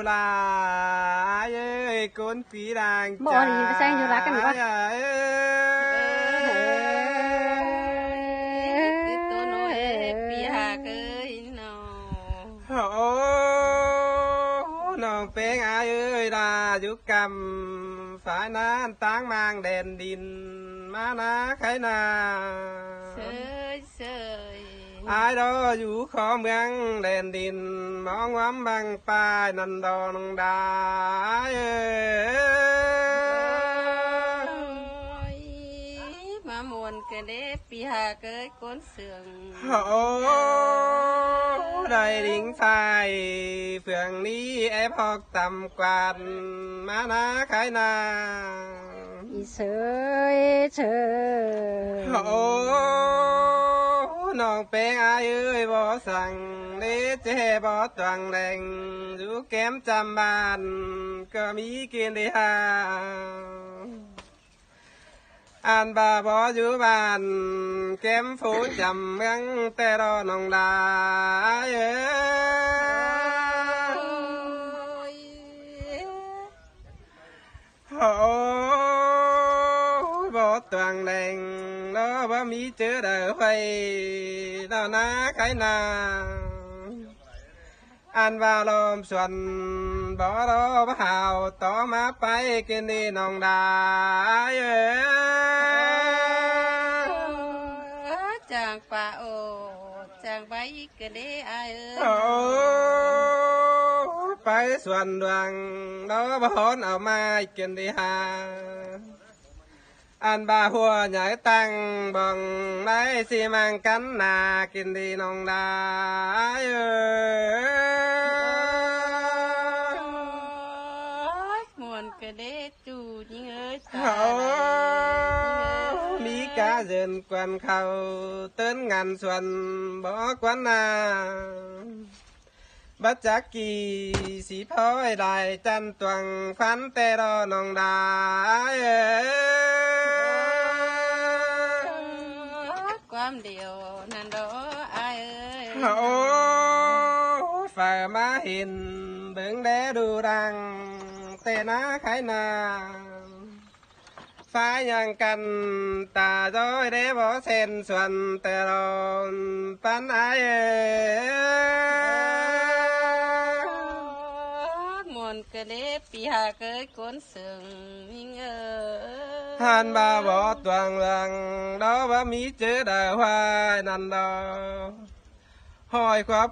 ลาเอ้ยก้นปีด่าง บ่ดีไปแซงอยู่รักกันวะ คือตัวน้อยปีหาเกยนอ โอ้น้องเป็งอาเอ้ยลายุกรรมสายน้ำตั้งมางแดนดินมานาไขนา เสยเสย อายรออยู่ขอเมืองแดนดินมองว้ำบังปลายนันดอนงดาเอ้ย มามวนกันเด้ปีหาเกยก้นเสื่อง โอ้ได้ดิ่งไฟเฟื่องนี้ไอ้พอกต่ำกวาดมานาไขนา อีเฉยเฉย โอ้น้องเป็งอายเอ้ยบ่สั่งเด้เจ๊บ่ตวังแดงอยู่แก้มจำบานก็มีกินได้หาอ่านบาบ่อยู่บ้านแก้มฟูจำเมืองแต่รอน้องดาเอ้ยโอ้บ่ตวังแดงเนาะบ่มีเจอเด้อไฟเนาะนะไขนาอันว่าลมส่วนบ่รอบ่หาวต่อมาไปกินนี่น้องดาเอ้ย จางป่าโอจางใบกันเด้อายเอ้ โอ้ ย ไปส่วนดวงเราบ่หอนเอามากินดีหาอันบาหัวใหญ่ตั้งบังได้สิมังกันนากินดีน้องดาเอ้ย มวนกันเด้จูยิงเอ้ยตา โอ้มีกาเดินกวนเขาเต้นงานส่วนบอกวันนาบัจจักกี่สีพ้อยได้จันตวงฟันแต่รอน้องดาเอ้ย ความเดียวนั่นดออายเอ้ย โอ้ฝ่ามาเห็นเบิ่งแดดูดังแต่นาไขนาฟ้ายังกันตาจ้อยได้บ่เส้นส่วนแต่รอนปันอายเอ้ย มวนกันเด้ปีหาเกยก้นเสื่องยิงเอ้ย ท่านบาบ่ตวงหลังดอบ่มีเจอได้วายนันดอหอยควบ